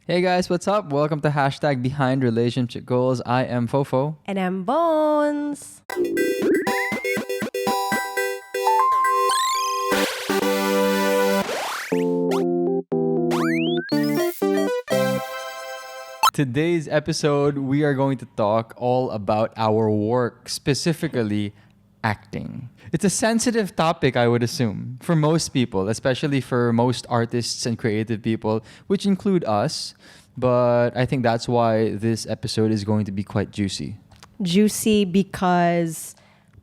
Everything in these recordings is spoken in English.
Hey guys, what's up? Welcome to Hashtag Behind Relationship Goals. I am Fofo. And I'm Bones. Today's episode, we are going to talk all about our work, specifically acting. It's a sensitive topic, I would assume, for most people, especially for most artists and creative people, which include us. But I think that's why this episode is going to be quite juicy. Juicy because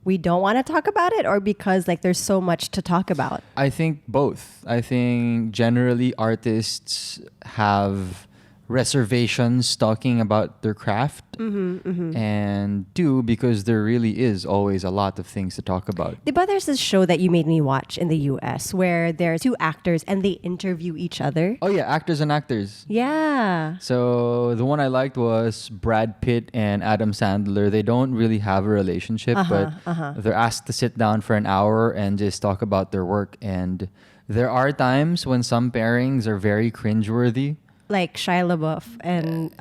we don't want to talk about it, or because there's so much to talk about? I think both. I think generally artists have reservations talking about their craft, and two, because there really is always a lot of things to talk about. But there's this show that you made me watch in the US where there's two actors and they interview each other. Oh yeah, actors and actors. Yeah. So the one I liked was Brad Pitt and Adam Sandler. They don't really have a relationship, but they're asked to sit down for an hour and just talk about their work. And there are times when some pairings are very cringeworthy. Like Shia LaBeouf and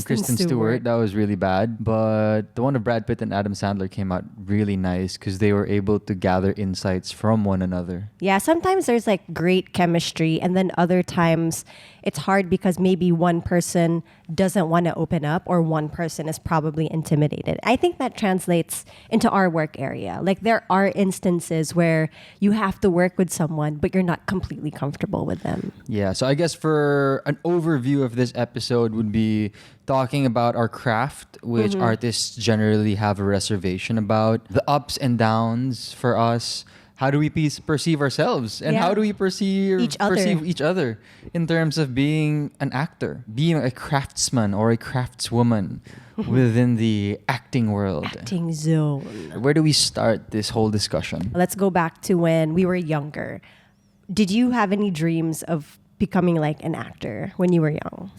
Kristen Stewart. That was really bad. But the one of Brad Pitt and Adam Sandler came out really nice because they were able to gather insights from one another. Yeah, sometimes there's great chemistry, and then other times it's hard because maybe one person doesn't want to open up, or one person is probably intimidated. I think that translates into our work area. There are instances where you have to work with someone, but you're not completely comfortable with them. Yeah, so I guess for an overview of this episode would be talking about our craft, which artists generally have a reservation about, the ups and downs for us. How do we perceive ourselves? And how do we perceive each other in terms of being an actor, being a craftsman or a craftswoman within the acting world? Acting zone. Where do we start this whole discussion? Let's go back to when we were younger. Did you have any dreams of becoming an actor when you were young?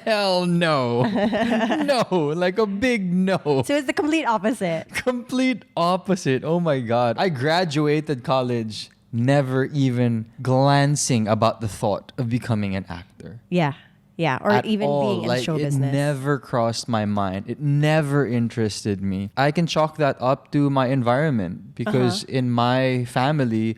Hell no. No, a big no. So it's the complete opposite. Complete opposite. Oh my God. I graduated college never even glancing about the thought of becoming an actor. Yeah. Yeah. Or At even all. being in show it business. never crossed my mind. It never interested me. I can chalk that up to my environment because in my family,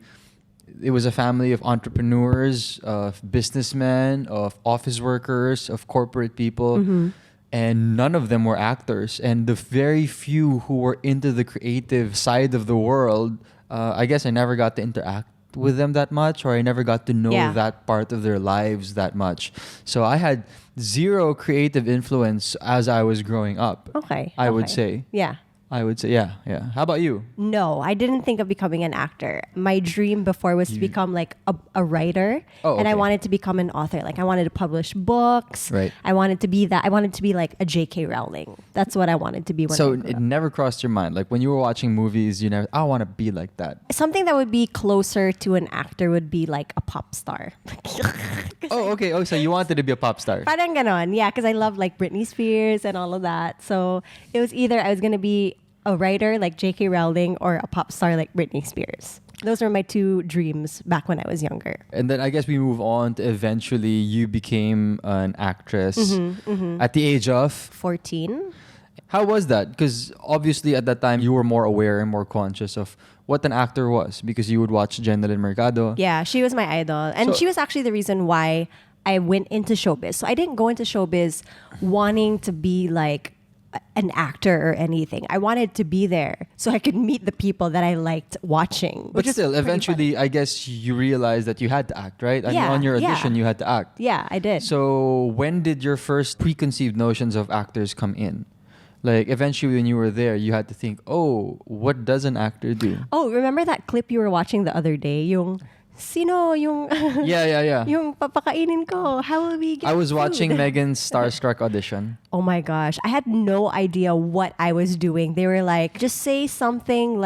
it was a family of entrepreneurs, of businessmen, of office workers, of corporate people, and none of them were actors. And the very few who were into the creative side of the world, I guess I never got to interact with them that much, or I never got to know that part of their lives that much. So I had zero creative influence as I was growing up. Okay. I would say. Yeah. I would say, yeah. How about you? No, I didn't think of becoming an actor. My dream before was to become a writer. Oh, and I okay. wanted to become an author. I wanted to publish books. Right. I wanted to be that. I wanted to be like a J.K. Rowling. That's what I wanted to be when I grew it up. never crossed your mind, when you were watching movies, I want to be like that. Something that would be closer to an actor would be a pop star. Oh, okay. Oh, so you wanted to be a pop star. Parang ganon. Yeah, because I love Britney Spears and all of that. So it was either I was going to be a writer like J.K. Rowling or a pop star like Britney Spears. Those were my two dreams back when I was younger. And then I guess we move on to eventually you became an actress at the age of 14. How was that? Because obviously at that time you were more aware and more conscious of what an actor was because you would watch Jenalyn Mercado. Yeah, she was my idol. And she was actually the reason why I went into showbiz. So I didn't go into showbiz wanting to be an actor or anything. I wanted to be there so I could meet the people that I liked watching. But still, eventually, I guess you realized that you had to act, right? I mean, on your audition, you had to act. Yeah, I did. So when did your first preconceived notions of actors come in? Eventually when you were there, you had to think, oh, what does an actor do? Oh, remember that clip you were watching the other day? Yung sino yung Yeah. yung papakainin ko? How will we get I was food? watching Megan's Starstruck audition. Oh my gosh. I had no idea what I was doing. They were just say something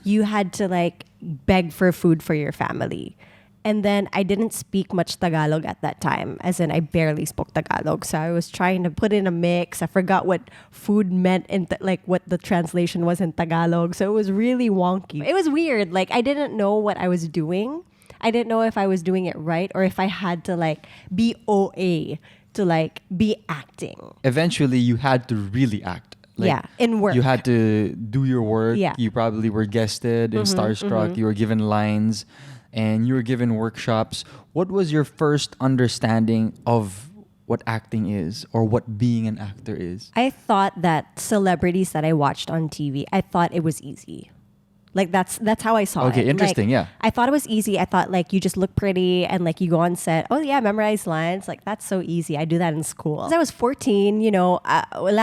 you had to beg for food for your family. And then I didn't speak much Tagalog at that time, as in I barely spoke Tagalog. So I was trying to put in a mix. I forgot what food meant in what the translation was in Tagalog. So it was really wonky. It was weird. I didn't know what I was doing. I didn't know if I was doing it right or if I had to like be OA to like be acting. Eventually, you had to really act. Like, yeah, in work. You had to do your work. Yeah. You probably were guested in Starstruck. You were given lines and you were given workshops. What was your first understanding of what acting is or what being an actor is? I thought that celebrities that I watched on TV, I thought it was easy. Like that's how I saw it. Okay, interesting, like, yeah. I thought it was easy. I thought like you just look pretty and like you go on set. Oh yeah, memorize lines. Like that's so easy. I do that in school. As I was 14, wala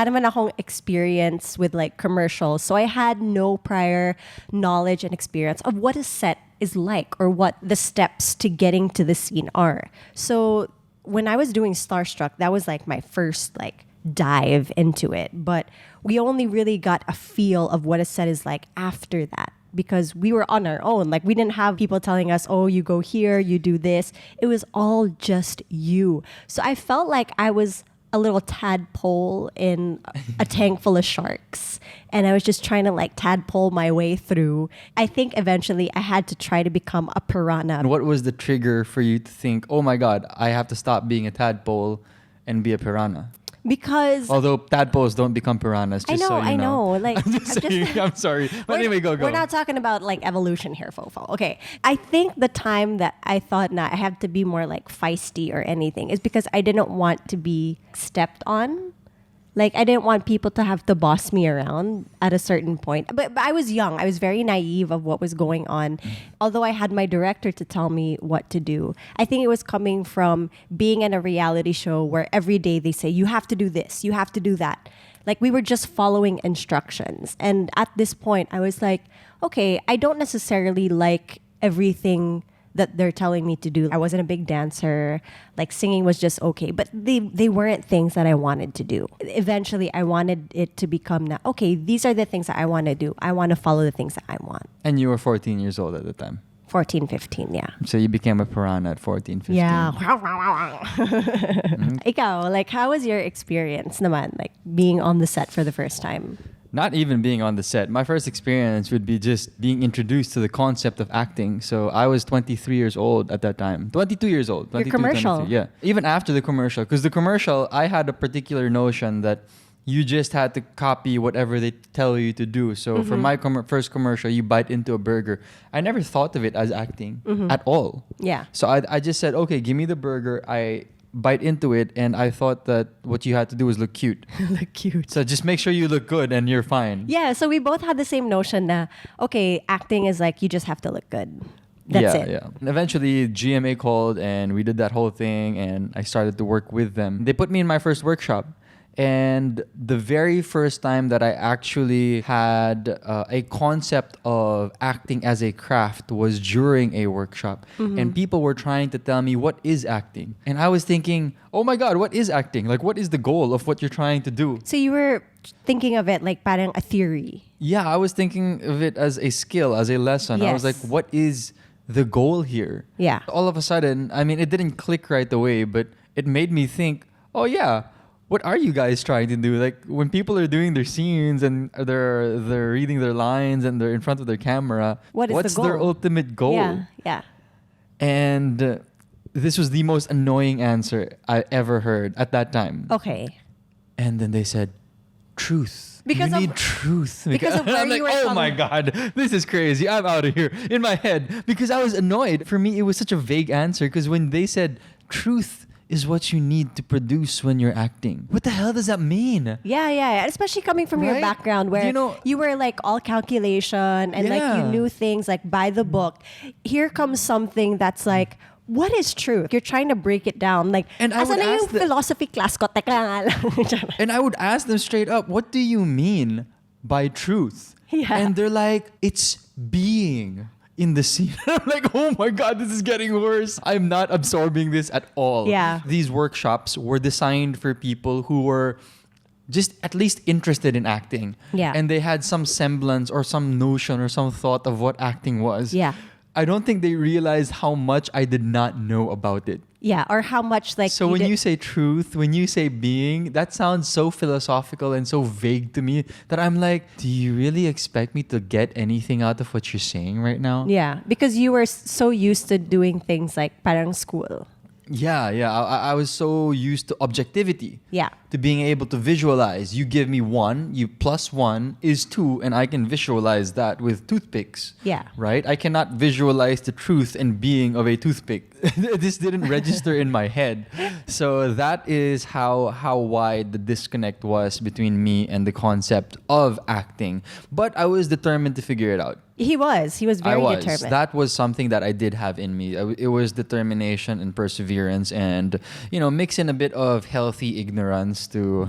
naman akong experience with like commercials. So I had no prior knowledge and experience of what a set is like or what the steps to getting to the scene are. So when I was doing Starstruck, that was like my first like dive into it. But we only really got a feel of what a set is like after that because we were on our own. Like we didn't have people telling us, oh, you go here, you do this. It was all just you. So I felt like I was a little tadpole in a tank full of sharks. And I was just trying to like tadpole my way through. I think eventually I had to try to become a piranha. And what was the trigger for you to think, oh my God, I have to stop being a tadpole and be a piranha? Because although tadpoles don't become piranhas, just so you know. Like I'm sorry. But anyway, go. We're not talking about like evolution here, Fofo. Okay. I think the time that I thought I have to be more like feisty or anything is because I didn't want to be stepped on. Like I didn't want people to have to boss me around at a certain point. But I was young. I was very naive of what was going on. Although I had my director to tell me what to do. I think it was coming from being in a reality show where every day they say, you have to do this, you have to do that. Like we were just following instructions. And at this point, I was like, okay, I don't necessarily like everything that they're telling me to do. I wasn't a big dancer. Like singing was just okay, but they weren't things that I wanted to do. Eventually, I wanted it to become okay, these are the things that I want to do. I want to follow the things that I want. And you were 14 years old at the time? 14, 15, yeah. So you became a piranha at 14, 15. Yeah. Ikaw, like how was your experience naman, like being on the set for the first time? Not even being on the set. My first experience would be just being introduced to the concept of acting. So I was 23 years old at that time. 22 years old. 22, your commercial. 23, yeah. Even after the commercial. Because the commercial, I had a particular notion that you just had to copy whatever they tell you to do. So for my first commercial, you bite into a burger. I never thought of it as acting at all. Yeah. So I just said, okay, give me the burger. I bite into it, and I thought that what you had to do was look cute. Look cute. So just make sure you look good and you're fine. Yeah, so we both had the same notion na, okay, acting is like you just have to look good. That's it. Yeah. And eventually GMA called and we did that whole thing and I started to work with them. They put me in my first workshop. And the very first time that I actually had a concept of acting as a craft was during a workshop. And people were trying to tell me, what is acting? And I was thinking, oh my God, what is acting? Like, what is the goal of what you're trying to do? So you were thinking of it like parang a theory. Yeah, I was thinking of it as a skill, as a lesson. Yes. I was like, what is the goal here? Yeah. All of a sudden, I mean, it didn't click right away, but it made me think, oh yeah, what are you guys trying to do? Like when people are doing their scenes and they're reading their lines and they're in front of their camera, what's their ultimate goal? Yeah. And this was the most annoying answer I ever heard at that time. Okay. And then they said, truth. Because you need truth. Because of where I'm like, you were oh my God, this is crazy. I'm out of here in my head. Because I was annoyed. For me, it was such a vague answer because when they said truth is what you need to produce when you're acting. What the hell does that mean? Yeah. Especially coming from your background where you were like all calculation and like you knew things like by the book. Here comes something that's like, what is truth? You're trying to break it down. Like, and I would ask philosophy class ko? Teka nga lang. And I would ask them straight up, what do you mean by truth? Yeah. And they're like, it's being in the scene. I'm like, oh my God, this is getting worse. I'm not absorbing this at all. Yeah. These workshops were designed for people who were just at least interested in acting. Yeah. And they had some semblance or some notion or some thought of what acting was. Yeah. I don't think they realized how much I did not know about it. Yeah, or how much like So when you say truth, when you say being, that sounds so philosophical and so vague to me that I'm like, do you really expect me to get anything out of what you're saying right now? Yeah, because you were so used to doing things like parang school. Yeah. I was so used to objectivity. Yeah. To being able to visualize. You give me 1, you plus 1 is 2, and I can visualize that with toothpicks. Yeah. Right? I cannot visualize the truth and being of a toothpick. This didn't register in my head. So that is how wide the disconnect was between me and the concept of acting. But I was determined to figure it out. He was very determined. That was something that I did have in me. It was determination and perseverance, and mix in a bit of healthy ignorance to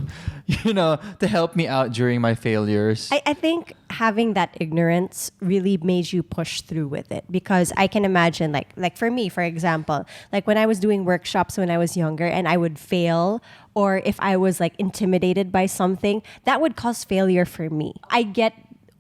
help me out during my failures. I think having that ignorance really made you push through with it, because I can imagine like for me, for example, like when I was doing workshops when I was younger and I would fail, or if I was like intimidated by something, that would cause failure for me. I get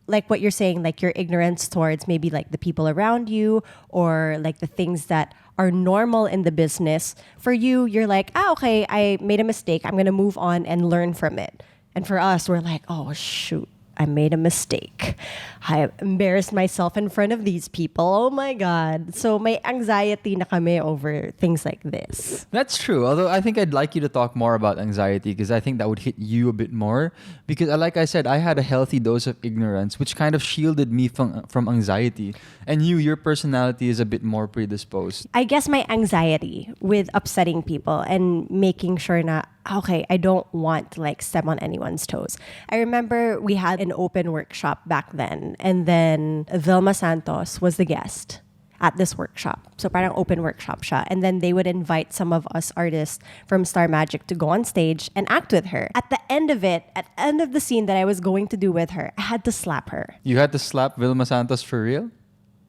like what you're saying, like your ignorance towards maybe like the people around you, or like the things that are normal in the business. For you, you're like, okay, I made a mistake. I'm going to move on and learn from it. And for us, we're like, oh, shoot, I made a mistake. I embarrassed myself in front of these people. Oh my God. So may anxiety na kami over things like this. That's true. Although I think I'd like you to talk more about anxiety, because I think that would hit you a bit more. Because like I said, I had a healthy dose of ignorance, which kind of shielded me from anxiety. And your personality is a bit more predisposed. I guess my anxiety with upsetting people and making sure na, okay, I don't want to like step on anyone's toes. I remember we had an open workshop back then, and then Vilma Santos was the guest at this workshop. So parang open workshop siya. And then they would invite some of us artists from Star Magic to go on stage and act with her. At the end of it, at the end of the scene that I was going to do with her, I had to slap her. You had to slap Vilma Santos for real?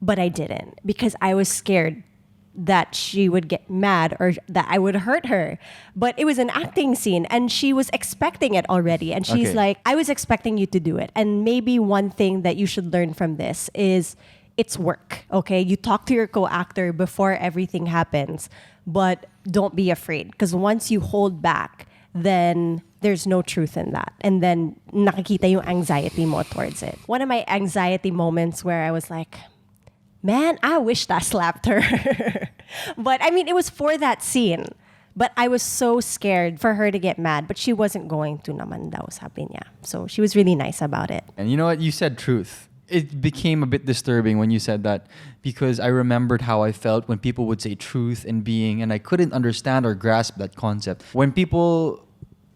But I didn't, because I was scared that she would get mad or that I would hurt her. But it was an acting scene and she was expecting it already. And she's like, I was expecting you to do it. And maybe one thing that you should learn from this is it's work, okay? You talk to your co-actor before everything happens, but don't be afraid, because once you hold back, then there's no truth in that. And then nakikita yung anxiety mo towards it. One of my anxiety moments where I was like, man, I wish I slapped her. But I mean, it was for that scene. But I was so scared for her to get mad. But she wasn't going to naman daw, sabi niya. So she was really nice about it. And you know what? You said truth. It became a bit disturbing when you said that, because I remembered how I felt when people would say truth and being, and I couldn't understand or grasp that concept. When people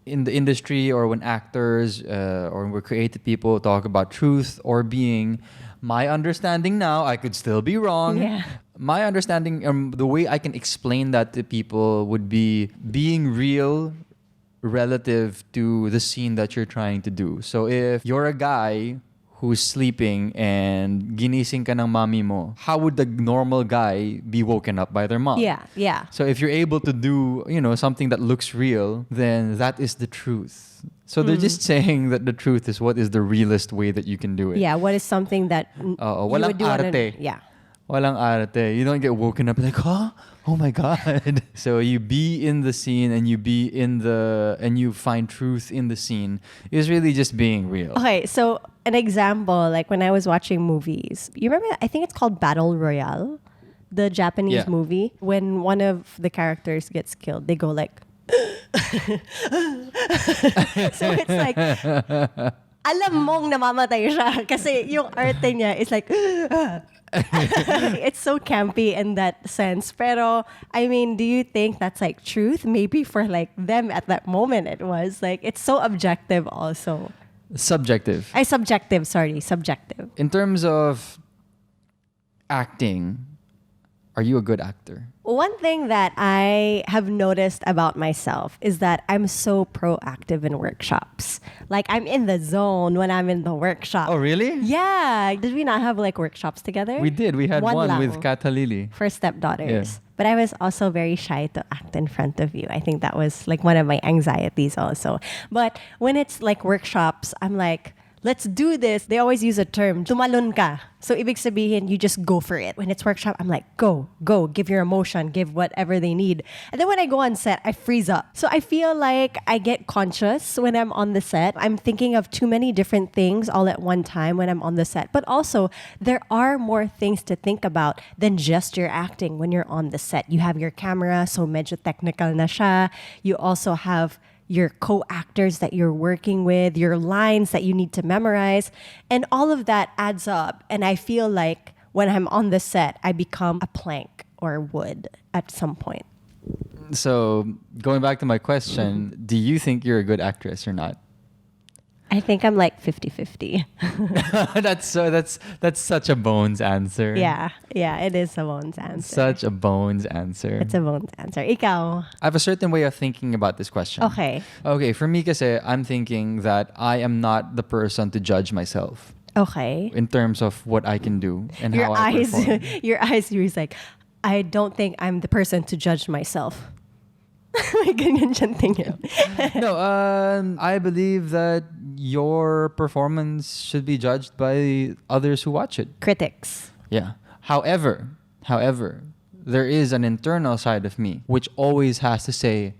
in the industry, or when actors or when creative people talk about truth or being, my understanding now, I could still be wrong. Yeah. My understanding, the way I can explain that to people would be being real relative to the scene that you're trying to do. So if you're a guy who's sleeping and ginising ka ng mami mo, how would the normal guy be woken up by their mom? Yeah. So if you're able to do, something that looks real, then that is the truth. So they're just saying that the truth is what is the realest way that you can do it. Yeah, what is something that you walang would do on arte. yeah. Walang arte. You don't get woken up like, huh? Oh my God. So you be in the scene and and you find truth in the scene. It's really just being real. Okay, so an example, like when I was watching movies, you remember, I think it's called Battle Royale, the Japanese movie. When one of the characters gets killed, they go like, so it's like, alam mong namamatay siya kasi yung arte niya is like, it's so campy in that sense. Pero, I mean, do you think that's like truth? Maybe for like them at that moment it was. Like, it's so objective also. Subjective. Subjective. In terms of acting, are you a good actor? One thing that I have noticed about myself is that I'm so proactive in workshops. Like, I'm in the zone when I'm in the workshop. Oh, really? Yeah. Did we not have like workshops together? We did. We had one lang with Katalili. for Stepdaughters. Yeah. But I was also very shy to act in front of you. I think that was like one of my anxieties also. But when it's like workshops, I'm like, let's do this. They always use a term, tumalon ka. So ibig sabihin, you just go for it. When it's workshop, I'm like, go, give your emotion, give whatever they need. And then when I go on set, I freeze up. So I feel like I get conscious when I'm on the set. I'm thinking of too many different things all at one time when I'm on the set. But also, there are more things to think about than just your acting when you're on the set. You have your camera, so medyo technical na siya. You also have your co-actors that you're working with, your lines that you need to memorize, and all of that adds up. And I feel like when I'm on the set, I become a plank or wood at some point. So going back to my question, do you think you're a good actress or not? I think I'm like 50-50. That's such a bones answer. Yeah, it is a bones answer. Such a bones answer. It's a bones answer. Ikaw? I have a certain way of thinking about this question. Okay. Okay, for me kasi, I'm thinking that I am not the person to judge myself. Okay. In terms of what I can do and Your how I eyes, perform. your eyes, you're like, I don't think I'm the person to judge myself. May ganyan siyang tingin. No, I believe that your performance should be judged by others who watch it. Critics. Yeah. However, there is an internal side of me which always has to say,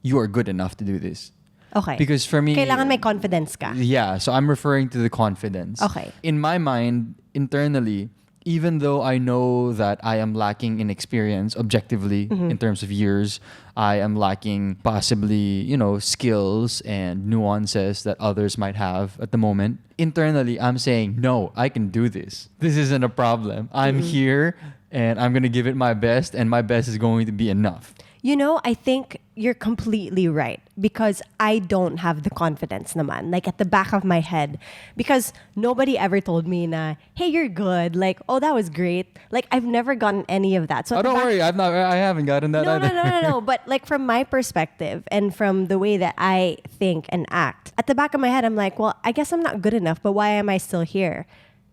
you are good enough to do this. Okay. Because for me, kailangan may confidence ka. yeah, so I'm referring to the confidence. Okay. In my mind, internally, even though I know that I am lacking in experience objectively in terms of years, I am lacking possibly, skills and nuances that others might have at the moment. Internally, I'm saying, no, I can do this. This isn't a problem. I'm here and I'm going to give it my best, and my best is going to be enough. I think you're completely right, because I don't have the confidence naman, like at the back of my head, because nobody ever told me na, hey, you're good. Like, oh, that was great. Like, I've never gotten any of that. So Oh, don't worry. I haven't gotten that either. No. But like from my perspective and from the way that I think and act, at the back of my head, I'm like, well, I guess I'm not good enough, but why am I still here?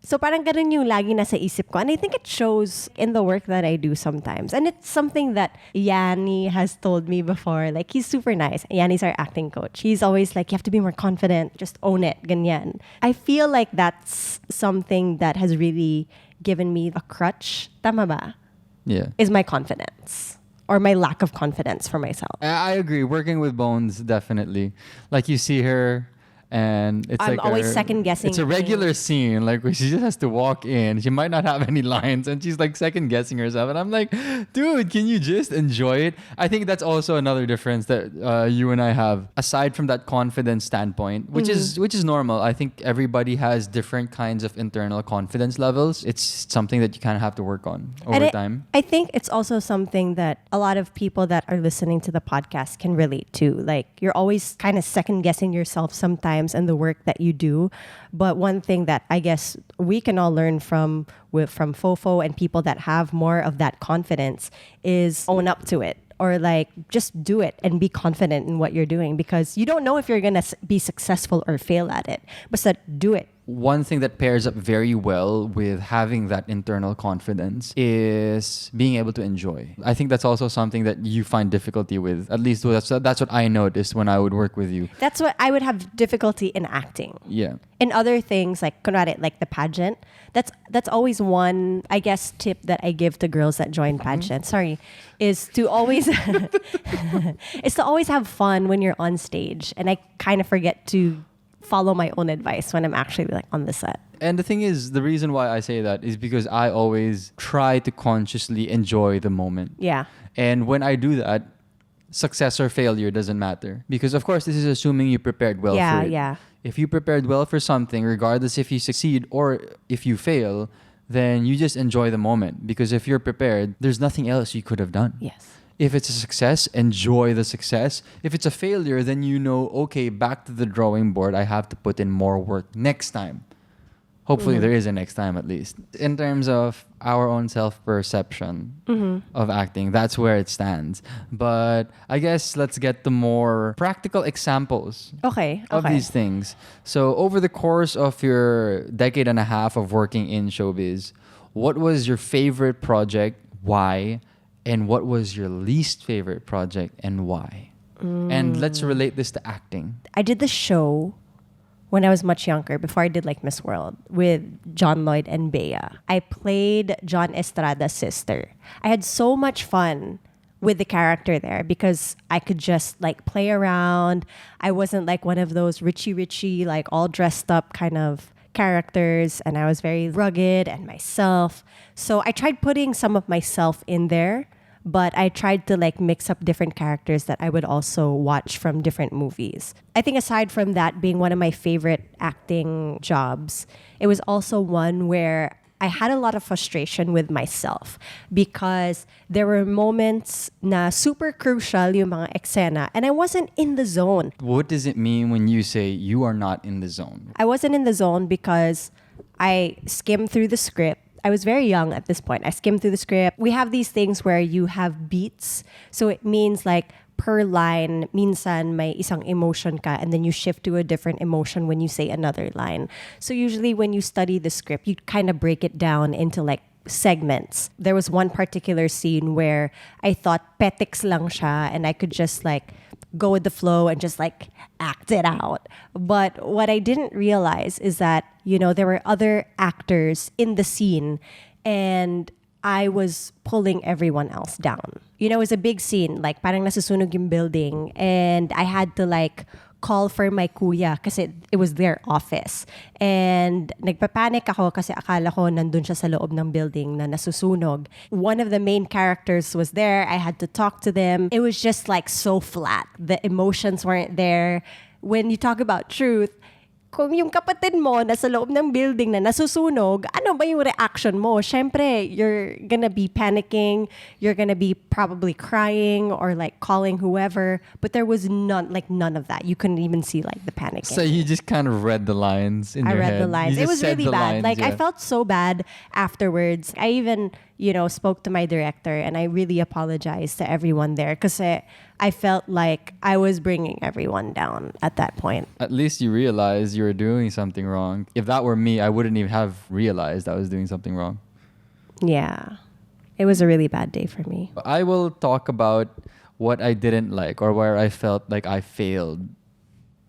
So parang ganun yung lagi nasa isip ko. And I think it shows in the work that I do sometimes. And it's something that Yanni has told me before. Like, he's super nice. Yanni's our acting coach. He's always like, you have to be more confident. Just own it. Ganyan. I feel like that's something that has really given me a crutch. Tama ba? Yeah. Is my confidence. Or my lack of confidence for myself. I agree. Working with Bones, definitely. Like, you see her, and it's I'm like always second guessing. It's a regular scene, like where she just has to walk in. She might not have any lines, and she's like second guessing herself. And I'm like, dude, can you just enjoy it? I think that's also another difference that you and I have, aside from that confidence standpoint, which is normal. I think everybody has different kinds of internal confidence levels. It's something that you kind of have to work on over time. I think it's also something that a lot of people that are listening to the podcast can relate to. Like, you're always kind of second guessing yourself sometimes and the work that you do. But one thing that I guess we can all learn from Fofo and people that have more of that confidence is own up to it. Or like, just do it and be confident in what you're doing, because you don't know if you're going to be successful or fail at it. But do it. One thing that pairs up very well with having that internal confidence is being able to enjoy. I think that's also something that you find difficulty with. At least that's what I noticed when I would work with you. That's what I would have difficulty in acting. Yeah. In other things, like kunwari, like the pageant, that's always one, I guess, tip that I give to girls that join pageant. Sorry, is to always have fun when you're on stage. And I kind of forget to follow my own advice when I'm actually like on the set. And the thing is, the reason why I say that is because I always try to consciously enjoy the moment. Yeah. And when I do that, success or failure doesn't matter. Because of course, this is assuming you prepared well for it. Yeah. If you prepared well for something, regardless if you succeed or if you fail, then you just enjoy the moment. Because if you're prepared, there's nothing else you could have done. Yes. If it's a success, enjoy the success. If it's a failure, then you know, okay, back to the drawing board. I have to put in more work next time. Hopefully there is a next time at least. In terms of our own self-perception of acting, that's where it stands. But I guess let's get to more practical examples of these things. So over the course of your decade and a half of working in showbiz, what was your favorite project? Why? And what was your least favorite project and why? And let's relate this to acting. I did the show when I was much younger, before I did like Miss World with John Lloyd and Bea. I played John Estrada's sister. I had so much fun with the character there because I could just like play around. I wasn't like one of those richy, like all dressed up kind of characters, and I was very rugged and myself. So I tried putting some of myself in there, but I tried to like mix up different characters that I would also watch from different movies. I think aside from that being one of my favorite acting jobs, it was also one where I had a lot of frustration with myself because there were moments na super crucial yung mga eksena and I wasn't in the zone. What does it mean when you say you are not in the zone? I wasn't in the zone because I skimmed through the script. I was very young at this point. I skimmed through the script. We have these things where you have beats. So it means like per line, minsan may isang emotion ka and then you shift to a different emotion when you say another line. So usually when you study the script, you kind of break it down into like segments. There was one particular scene where I thought petiks lang siya and I could just like go with the flow and just like act it out. But what I didn't realize is that, you know, there were other actors in the scene and I was pulling everyone else down. You know, it was a big scene, like parang nasusunog yung building and I had to like call for my kuya kasi it was their office. And nagpapanic ako kasi akala ko nandun siya sa loob ng building na nasusunog. One of the main characters was there. I had to talk to them. It was just like so flat. The emotions weren't there. When you talk about truth, kung yung kapatid mo nasa loob ng building na nasusunog, ano ba yung reaction mo? Syempre, you're gonna be panicking, you're gonna be probably crying or like calling whoever, but there was none of that. You couldn't even see like the panicking. So you just kind of read the lines in your head. I read the lines. It was really bad. Like I felt so bad afterwards. I even, you know, spoke to my director and I really apologized to everyone there because I felt like I was bringing everyone down at that point. At least you realized you were doing something wrong. If that were me, I wouldn't even have realized I was doing something wrong. Yeah. It was a really bad day for me. I will talk about what I didn't like or where I felt like I failed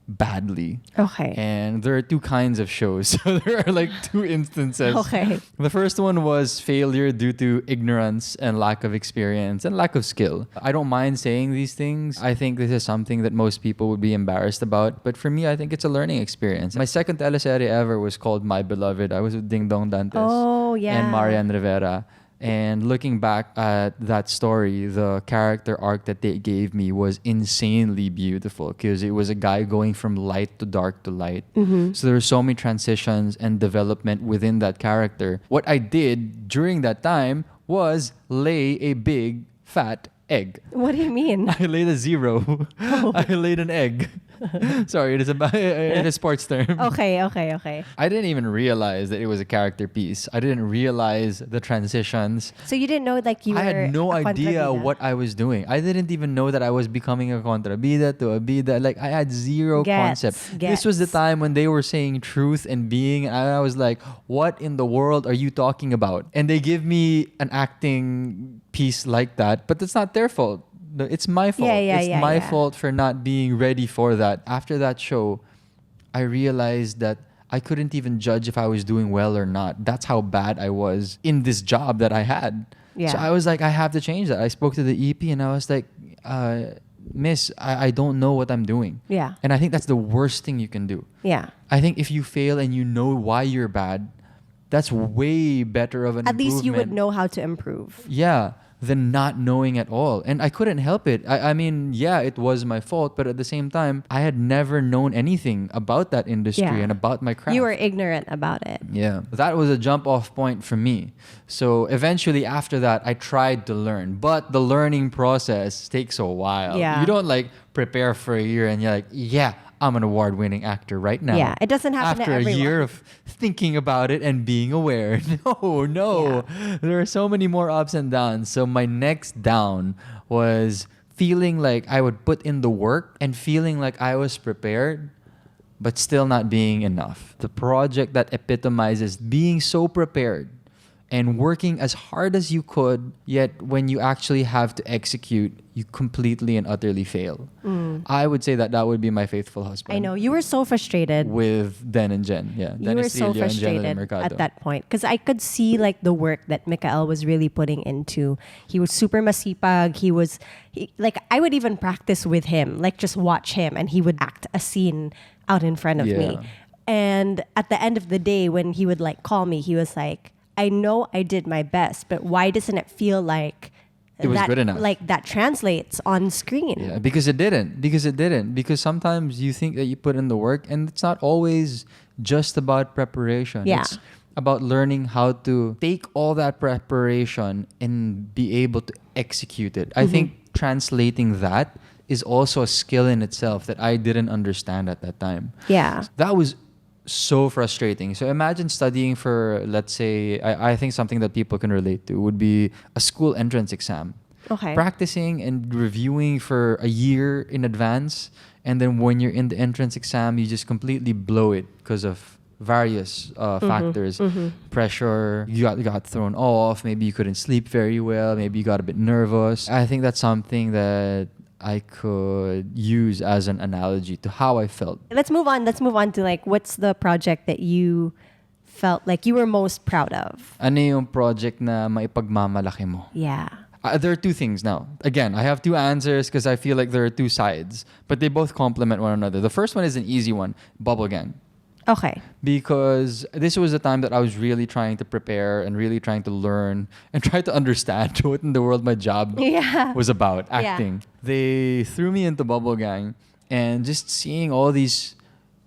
badly. Okay. And there are two kinds of shows. So there are like two instances. Okay. The first one was failure due to ignorance and lack of experience and lack of skill. I don't mind saying these things. I think this is something that most people would be embarrassed about. But for me, I think it's a learning experience. My second teleserie ever was called My Beloved. I was with Ding Dong Dantes and Marian Rivera. And looking back at that story, the character arc that they gave me was insanely beautiful because it was a guy going from light to dark to light. Mm-hmm. So there were so many transitions and development within that character. What I did during that time was lay a big, fat egg. What do you mean? I laid a zero. Oh. I laid an egg. Sorry, it is a sports term. Okay. I didn't even realize that it was a character piece. I didn't realize the transitions. So you didn't know like you were I had no a idea kontrabida? what I was doing. I didn't even know that I was becoming a kontrabida to a bida. Like I had zero concept. This was the time when they were saying truth and being. And I was like, what in the world are you talking about? And they give me an acting piece like that, but it's not their fault. It's my fault. It's my fault for not being ready for that. After that show, I realized that I couldn't even judge if I was doing well or not. That's how bad I was in this job that I had. Yeah. So I was like, I have to change that. I spoke to the EP and I was like, Miss, I don't know what I'm doing. Yeah. And I think that's the worst thing you can do. Yeah. I think if you fail and you know why you're bad, that's way better of an At least you would improvement. know how to improve. Yeah. Than not knowing at all. And I couldn't help it. I mean, yeah, it was my fault, but at the same time, I had never known anything about that industry and about my craft. You were ignorant about it. Yeah. That was a jump off point for me. So eventually after that, I tried to learn. But the learning process takes a while. Yeah. You don't like prepare for a year and you're like, yeah, I'm an award-winning actor right now. Yeah, it doesn't happen after to everyone. a year of thinking about it and being aware. No. Yeah. There are so many more ups and downs. So my next down was feeling like I would put in the work and feeling like I was prepared, but still not being enough. The project that epitomizes being so prepared and working as hard as you could, yet when you actually have to execute, you completely and utterly fail. I would say that would be my faithful husband. I know. You were so frustrated. With Den and Jen. Yeah. You were so frustrated at that point. Because I could see like the work that Mikael was really putting into. He was super masipag. Like I would even practice with him. Like just watch him and he would act a scene out in front of me. And at the end of the day, when he would like call me, he was like, I know I did my best, but why doesn't it feel like it was good enough? Like that translates on screen. Yeah, because it didn't. Because sometimes you think that you put in the work and it's not always just about preparation. Yeah. It's about learning how to take all that preparation and be able to execute it. I think translating that is also a skill in itself that I didn't understand at that time. Yeah. That was so frustrating. So imagine studying for, let's say, I think something that people can relate to would be a school entrance exam. Okay. Practicing and reviewing for a year in advance, and then when you're in the entrance exam, you just completely blow it because of various factors. Pressure, you got thrown off, maybe you couldn't sleep very well, maybe you got a bit nervous. I think that's something that I could use as an analogy to how I felt. Let's move on to like, what's the project that you felt like you were most proud of? Ano yung project na maipagmamalaki mo? Yeah. There are two things now. Again, I have two answers because I feel like there are two sides, but they both complement one another. The first one is an easy one, Bubble Gang. Okay. Because this was the time that I was really trying to prepare and really trying to learn and try to understand what in the world my job was about, acting. Yeah. They threw me into Bubble Gang, and just seeing all these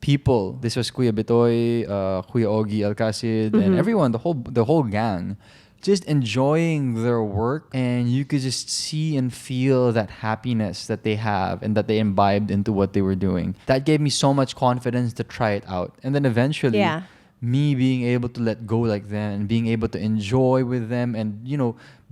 people, this was Kuya Bitoy, Kuya Ogie Alcacid, and everyone, the whole gang, just enjoying their work, and you could just see and feel that happiness that they have and that they imbibed into what they were doing. That gave me so much confidence to try it out. And then eventually, me being able to let go like them and being able to enjoy with them and,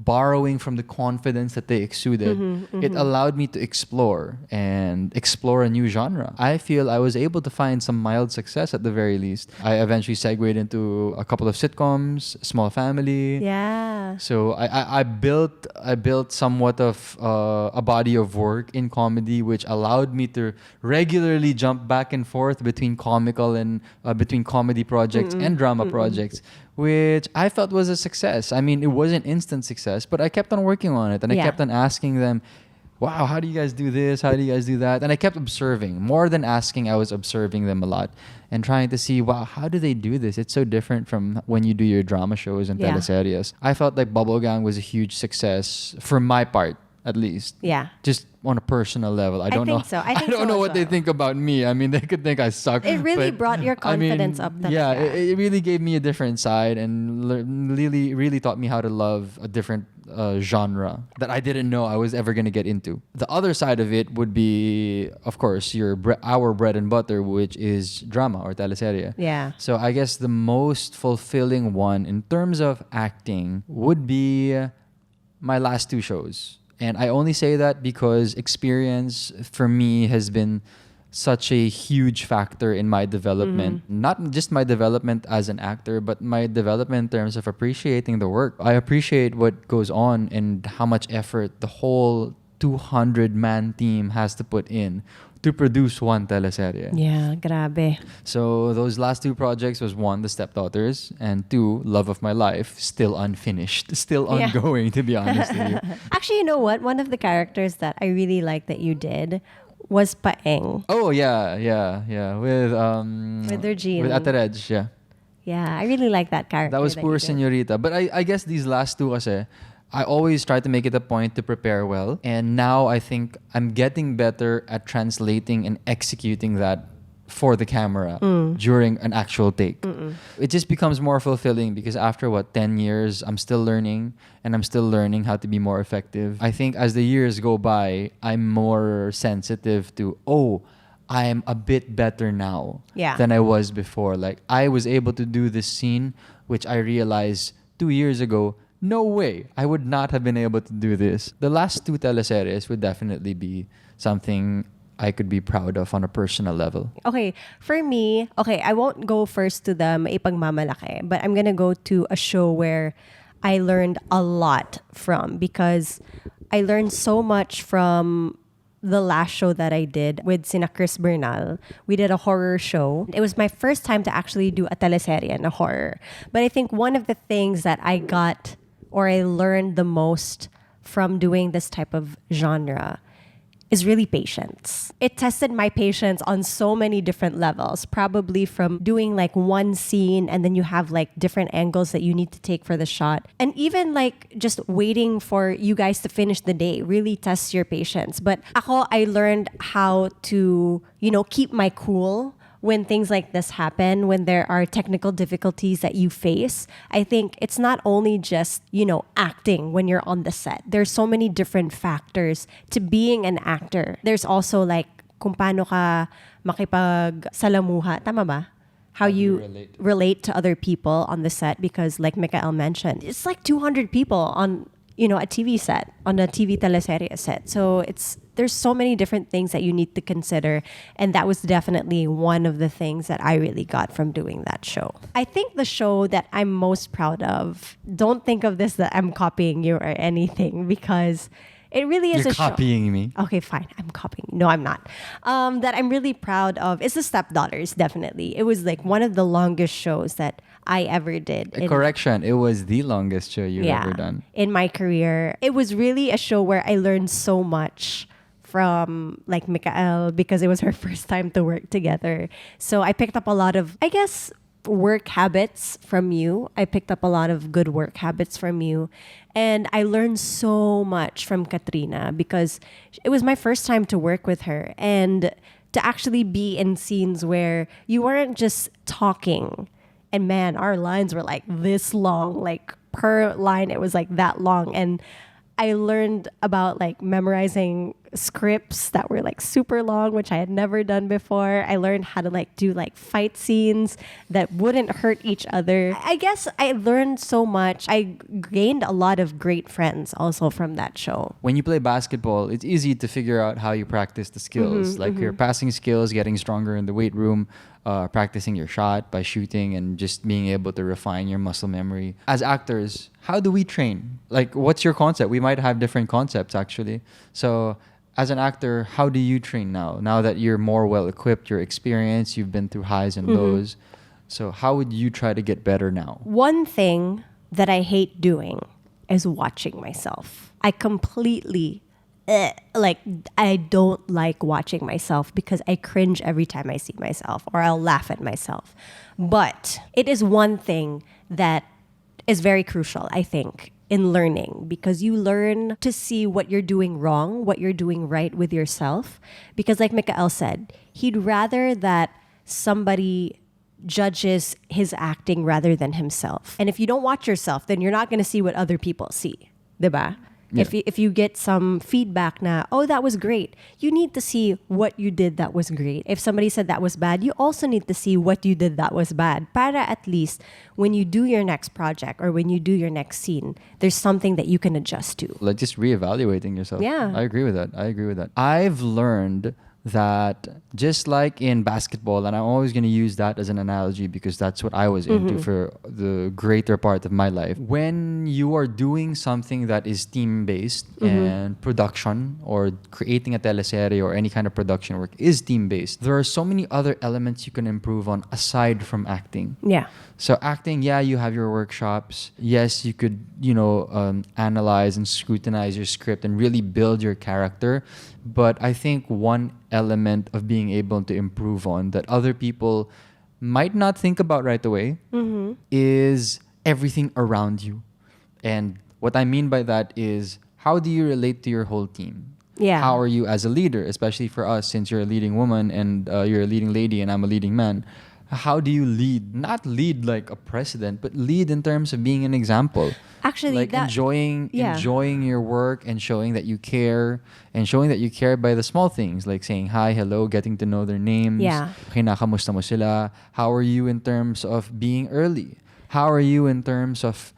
borrowing from the confidence that they exuded, it allowed me to explore a new genre. I feel I was able to find some mild success at the very least. I eventually segued into a couple of sitcoms, Small Family. Yeah. So I built somewhat of a body of work in comedy, which allowed me to regularly jump back and forth between comical and between comedy projects and drama projects, which I felt was a success. I mean, it wasn't instant success, but I kept on working on it, and I kept on asking them, wow, how do you guys do this? How do you guys do that? And I kept observing. More than asking, I was observing them a lot and trying to see, wow, how do they do this? It's so different from when you do your drama shows and teleseries. I felt like Bubble Gang was a huge success for my part, at least. Yeah. Just on a personal level. I don't know. I don't know what they think about me. I mean, they could think I suck. It really brought your confidence up. Yeah, it really gave me a different side and really taught me how to love a different genre that I didn't know I was ever going to get into. The other side of it would be, of course, our bread and butter, which is drama or teleserye. Yeah. So I guess the most fulfilling one in terms of acting would be my last two shows. And I only say that because experience for me has been such a huge factor in my development. Not just my development as an actor, but my development in terms of appreciating the work. I appreciate what goes on and how much effort the whole 200-man team has to put in to produce one teleserye. Yeah, grabe. So those last two projects was one, The Stepdaughters, and two, Love of My Life, still unfinished, still ongoing, to be honest with you. Actually, you know what? One of the characters that I really liked that you did was Paeng. Oh, yeah. With Regine. With Ate Reg, yeah. Yeah, I really like that character. That was poor Señorita. But I guess these last two kasi, I always try to make it a point to prepare well. And now I think I'm getting better at translating and executing that for the camera during an actual take. It just becomes more fulfilling because after 10 years, I'm still learning and I'm still learning how to be more effective. I think as the years go by, I'm more sensitive to, I'm a bit better now than I was before. Like I was able to do this scene, which I realized 2 years ago, no way, I would not have been able to do this. The last two teleseries would definitely be something I could be proud of on a personal level. Okay, for me, I won't go first to the Maipagmamalaki, but I'm gonna go to a show where I learned a lot from, because I learned so much from the last show that I did with Sina Chris Bernal. We did a horror show. It was my first time to actually do a teleserye and a horror. But I think one of the things that I got, or I learned the most from doing this type of genre, is really patience. It tested my patience on so many different levels, probably from doing like one scene and then you have like different angles that you need to take for the shot. And even like just waiting for you guys to finish the day really tests your patience. But I learned how to, keep my cool when things like this happen, when there are technical difficulties that you face. I think it's not only just, acting when you're on the set. There's so many different factors to being an actor. There's also like kung paano ka makipagsalamuha, tama ba? How you relate to other people on the set, because like Mikael mentioned, it's like 200 people on a TV set, on a TV teleserye set. So there's so many different things that you need to consider. And that was definitely one of the things that I really got from doing that show. I think the show that I'm most proud of, don't think of this that I'm copying you or anything, because it really is You're a show. copying me. Okay, fine. I'm copying. No, I'm not. That I'm really proud of is the Stepdaughters, definitely. It was like one of the longest shows that I ever did. Correction, it was the longest show you've ever done. In my career. It was really a show where I learned so much from like Mikael, because it was her first time to work together. So I picked up a lot of, I guess, work habits from you. I picked up a lot of good work habits from you. And I learned so much from Katrina, because it was my first time to work with her. And to actually be in scenes where you weren't just talking. And man, our lines were like this long, like per line, it was like that long. And I learned about like memorizing scripts that were like super long, which I had never done before. I learned how to like do like fight scenes that wouldn't hurt each other. I guess I learned so much. I gained a lot of great friends also from that show. When you play basketball, it's easy to figure out how you practice the skills, your passing skills, getting stronger in the weight room, practicing your shot by shooting, and just being able to refine your muscle memory. As actors, how do we train? Like, what's your concept? We might have different concepts actually. So as an actor, how do you train now that you're more well equipped, you're experienced, you've been through highs and lows? So how would you try to get better now? One thing that I hate doing is watching myself. I completely I don't like watching myself, because I cringe every time I see myself, or I'll laugh at myself. But it is one thing that is very crucial, I think, in learning, because you learn to see what you're doing wrong, what you're doing right with yourself. Because like Mikael said, he'd rather that somebody judges his acting rather than himself. And if you don't watch yourself, then you're not going to see what other people see. Diba? Yeah. If you get some feedback na, oh, that was great, you need to see what you did that was great. If somebody said that was bad, you also need to see what you did that was bad. Para at least when you do your next project or when you do your next scene, there's something that you can adjust to. Like just reevaluating yourself. Yeah. I agree with that. I've learned that just like in basketball, and I'm always going to use that as an analogy because that's what I was into for the greater part of my life. When you are doing something that is team-based and production, or creating a teleserye or any kind of production work is team-based, there are so many other elements you can improve on aside from acting. Yeah. So acting, yeah, you have your workshops. Yes, you could, analyze and scrutinize your script and really build your character. But I think one element of being able to improve on that other people might not think about right away is everything around you. And what I mean by that is, how do you relate to your whole team? Yeah. How are you as a leader, especially for us, since you're a leading woman and you're a leading lady and I'm a leading man? How do you lead? Not lead like a president, but lead in terms of being an example. Actually, like enjoying your work and showing that you care, and showing that you care by the small things, like saying hi, hello, getting to know their names. Yeah. Kinakamusta mo sila? How are you in terms of being early? How are you in terms of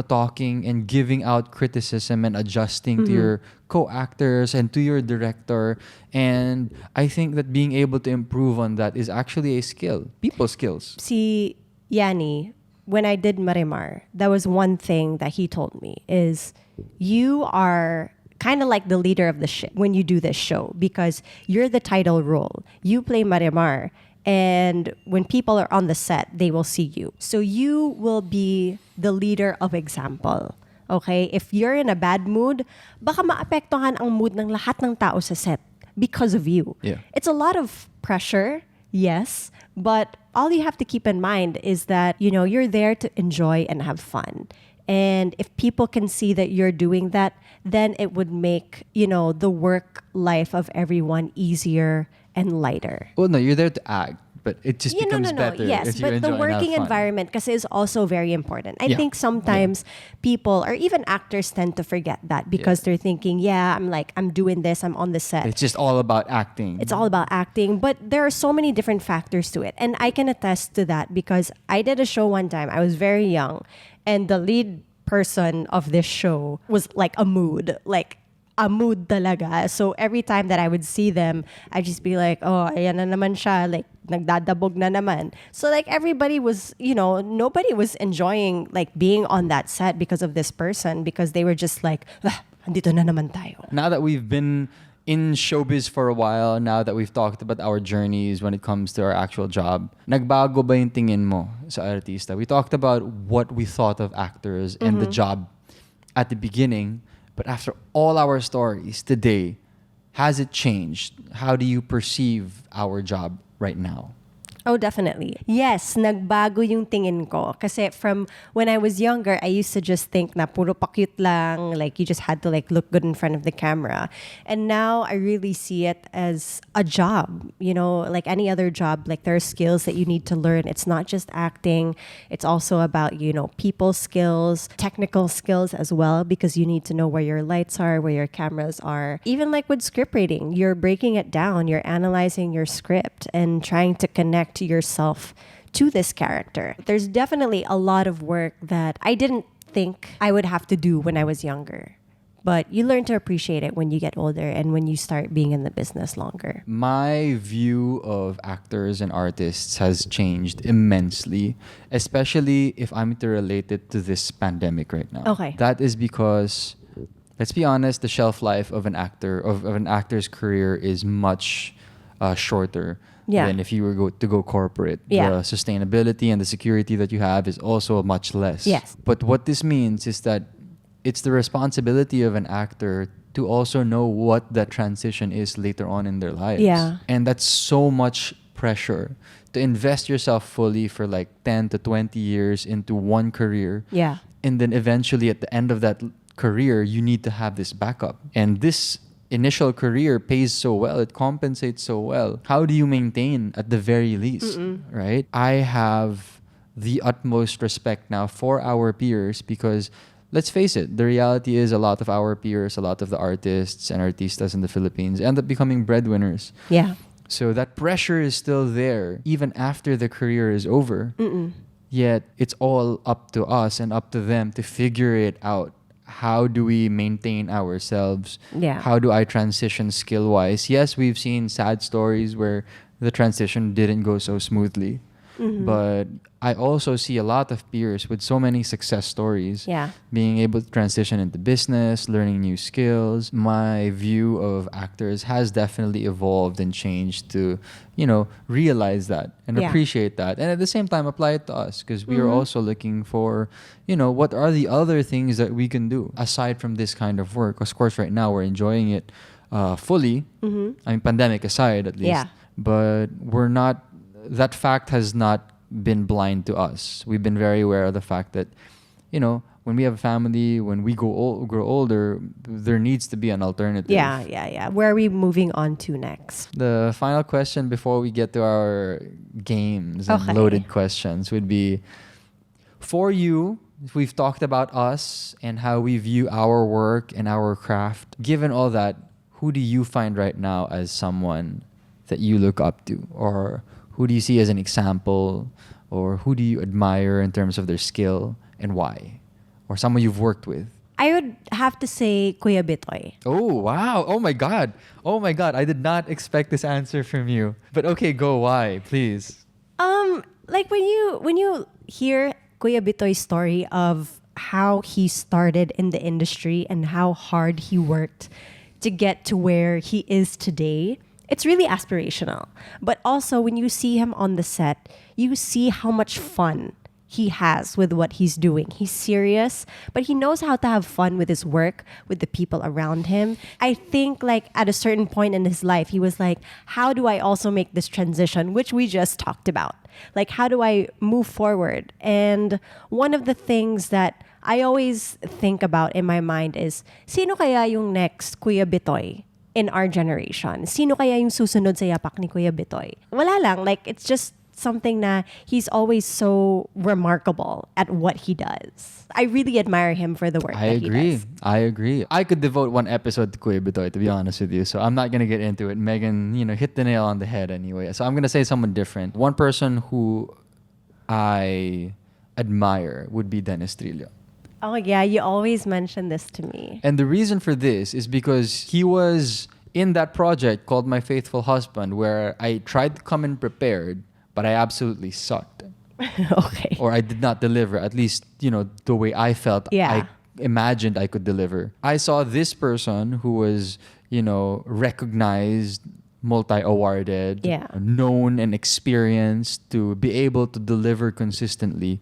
talking and giving out criticism and adjusting to your co-actors and to your director? And I think that being able to improve on that is actually a skill. People skills. Si Yanni, when I did Marimar, that was one thing that he told me is you are kind of like the leader of the ship when you do this show because you're the title role. You play Marimar, and when people are on the set, they will see you. So you will be the leader of example. Okay? If you're in a bad mood, baka maapektuhan ang mood ng lahat ng tao sa set because of you. Yeah. It's a lot of pressure, yes, but all you have to keep in mind is that, you're there to enjoy and have fun. And if people can see that you're doing that, then it would make, the work life of everyone easier and lighter. Well, no, you're there to act, but it just becomes better Yes, if you but enjoy the and have working fun. environment kasi is also very important. I Yeah. think sometimes people or even actors tend to forget that because they're thinking, I'm doing this, I'm on the set. It's just all about acting. It's all about acting, but there are so many different factors to it. And I can attest to that because I did a show one time. I was very young, and the lead person of this show was like a mood talaga. So every time that I would see them, I'd just be like, oh, ayan na naman siya, like nagdadabog na naman. So like everybody was, nobody was enjoying like being on that set because of this person because they were just like, andito na naman tayo. Now that we've been in showbiz for a while, now that we've talked about our journeys when it comes to our actual job, nagbago ba yung tingin mo sa artista? We talked about what we thought of actors and the job at the beginning, but after all our stories today, has it changed? How do you perceive our job right now? Oh, definitely. Yes, nagbago yung tingin ko. Kasi from when I was younger, I used to just think na puro pa-cute lang, like you just had to like look good in front of the camera. And now I really see it as a job, like any other job. Like there are skills that you need to learn. It's not just acting. It's also about, people skills, technical skills as well, because you need to know where your lights are, where your cameras are. Even like with script reading, you're breaking it down. You're analyzing your script and trying to connect yourself to this character. There's definitely a lot of work that I didn't think I would have to do when I was younger. But you learn to appreciate it when you get older and when you start being in the business longer. My view of actors and artists has changed immensely, especially if I'm to relate it to this pandemic right now. Okay. That is because, let's be honest, the shelf life of an actor, of an actor's career is much shorter than if you were to go corporate. Yeah. The sustainability and the security that you have is also much less. Yes. But what this means is that it's the responsibility of an actor to also know what that transition is later on in their lives. Yeah. And that's so much pressure to invest yourself fully for like 10 to 20 years into one career. Yeah. And then eventually at the end of that career, you need to have this backup. And this initial career pays so well, it compensates so well. How do you maintain at the very least, right? I have the utmost respect now for our peers because let's face it, the reality is a lot of our peers, a lot of the artists and artistas in the Philippines end up becoming breadwinners. Yeah. So that pressure is still there even after the career is over. Yet it's all up to us and up to them to figure it out. How do we maintain ourselves? Yeah. How do I transition skill-wise? Yes, we've seen sad stories where the transition didn't go so smoothly. But I also see a lot of peers with so many success stories. Yeah. Being able to transition into business, learning new skills. My view of actors has definitely evolved and changed to, realize that and appreciate that. And at the same time, apply it to us because we are also looking for, what are the other things that we can do aside from this kind of work. Of course, right now we're enjoying it fully. I mean, pandemic aside at least. Yeah. But that fact has not been blind to us. We've been very aware of the fact that, when we have a family, when we grow older, there needs to be an alternative. Yeah. Where are we moving on to next? The final question before we get to our games and loaded questions would be, for you, we've talked about us and how we view our work and our craft. Given all that, who do you find right now as someone that you look up to? Or who do you see as an example? Or who do you admire in terms of their skill and why? Or someone you've worked with? I would have to say Kuya Bitoy. Oh, wow. Oh my God. I did not expect this answer from you. But okay, go. Why, please? Like when you hear Kuya Bitoy's story of how he started in the industry and how hard he worked to get to where he is today, it's really aspirational. But also, when you see him on the set, you see how much fun he has with what he's doing. He's serious, but he knows how to have fun with his work, with the people around him. I think like at a certain point in his life, he was like, how do I also make this transition, which we just talked about? Like, how do I move forward? And one of the things that I always think about in my mind is, sino kaya yung next Kuya Bitoy in our generation? Sino kaya yung susunod sa yapak ni Kuya Bitoy? Wala lang. Like, it's just something na he's always so remarkable at what he does. I really admire him for the work that he does. I agree. I could devote one episode to Kuya Bitoy, to be honest with you. So I'm not going to get into it. Megan, hit the nail on the head anyway. So I'm going to say someone different. One person who I admire would be Dennis Trillo. Oh yeah, you always mention this to me. And the reason for this is because he was in that project called My Faithful Husband, where I tried to come in prepared, but I absolutely sucked. Okay. Or I did not deliver, at least, the way I felt I imagined I could deliver. I saw this person who was, recognized, multi-awarded, known and experienced to be able to deliver consistently.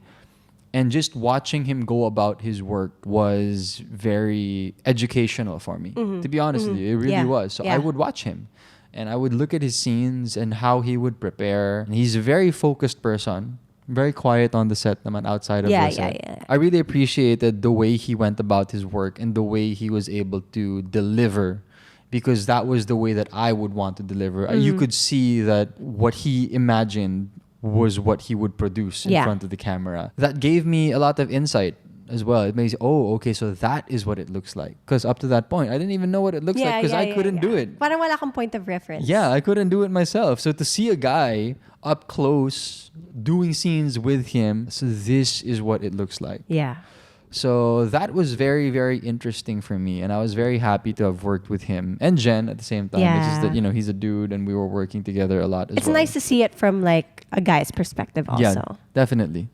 And just watching him go about his work was very educational for me. To be honest with you, it really was. So I would watch him. And I would look at his scenes and how he would prepare. And he's a very focused person. Very quiet on the set naman, outside of the set. I really appreciated the way he went about his work and the way he was able to deliver, because that was the way that I would want to deliver. You could see that what he imagined was what he would produce in front of the camera. That gave me a lot of insight as well. It makes, okay, so that is what it looks like. Because up to that point, I didn't even know what it looks like because I couldn't do it. Parang wala kang point of reference. Yeah, I couldn't do it myself. So to see a guy up close doing scenes with him, so this is what it looks like. Yeah. So that was very, very interesting for me. And I was very happy to have worked with him and Jen at the same time. It's just that, he's a dude and we were working together a lot as well. It's nice to see it from like a guy's perspective also. Yeah, definitely.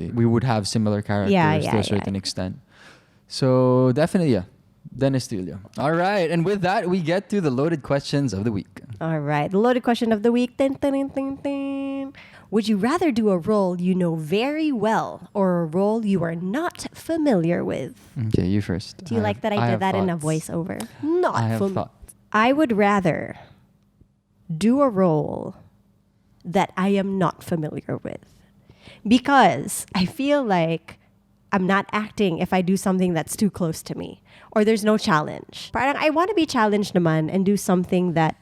We would have similar characters to a certain extent. So definitely, Dennis Trillo. All right. And with that, we get to the loaded questions of the week. All right. The loaded question of the week. Dun, dun, dun, dun, dun. Would you rather do a role you know very well or a role you are not familiar with? Okay, you first. Do you like that I did that in a voiceover? I have thoughts. I would rather do a role that I am not familiar with, because I feel like I'm not acting if I do something that's too close to me or there's no challenge. Parang I want to be challenged naman and do something that,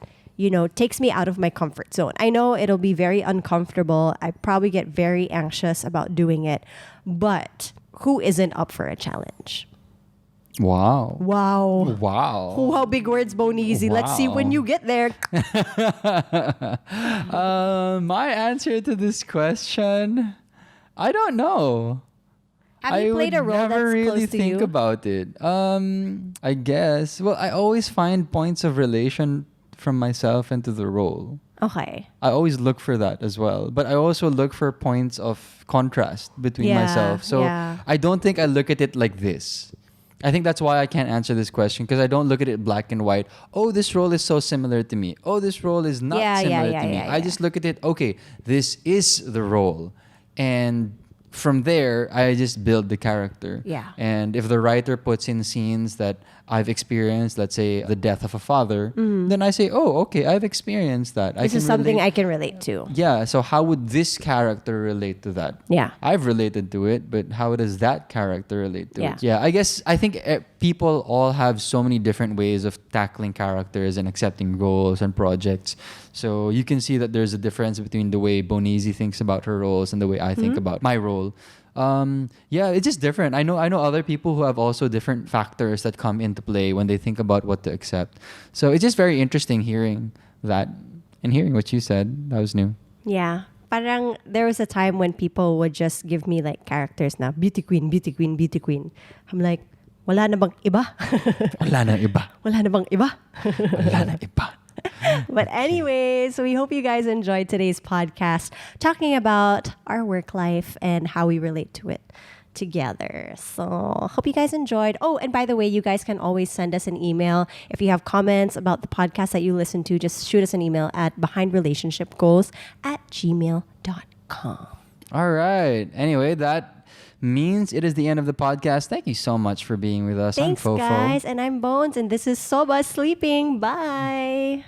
takes me out of my comfort zone. I know it'll be very uncomfortable. I probably get very anxious about doing it, but who isn't up for a challenge? Wow. Wow, big words, Bonizi. Let's see when you get there. My answer to this question, I don't know. Have you played a role that's close to you? I would never really think about it. I guess. Well, I always find points of relation from myself into the role. Okay. I always look for that as well. But I also look for points of contrast between myself. So I don't think I look at it like this. I think that's why I can't answer this question, because I don't look at it black and white. Oh, this role is so similar to me. Oh, this role is not similar to me. I just look at it, okay, this is the role. And from there, I just build the character. Yeah. And if the writer puts in scenes that I've experienced, let's say the death of a father, then I say, oh, okay, I've experienced that. This is something I can relate to. Yeah, so how would this character relate to that? Yeah. I've related to it, but how does that character relate to it? Yeah, I think people all have so many different ways of tackling characters and accepting roles and projects. So you can see that there's a difference between the way Bonizi thinks about her roles and the way I think about my role. It's just different. I know other people who have also different factors that come into play when they think about what to accept. So it's just very interesting hearing that and hearing what you said. That was new. Yeah. Parang there was a time when people would just give me like characters na beauty queen, beauty queen, beauty queen. I'm like, wala na bang iba? Wala na iba. Wala na bang iba? Wala na iba. But anyways, we hope you guys enjoyed today's podcast talking about our work life and how we relate to it together. So hope you guys enjoyed. Oh, and by the way, you guys can always send us an email. If you have comments about the podcast that you listen to, just shoot us an email at behindrelationshipgoals@gmail.com. All right. Anyway, that means it is the end of the podcast. Thank you so much for being with us. Thanks, I'm Fofo. guys. And I'm Bones. And this is Soba Sleeping. Bye.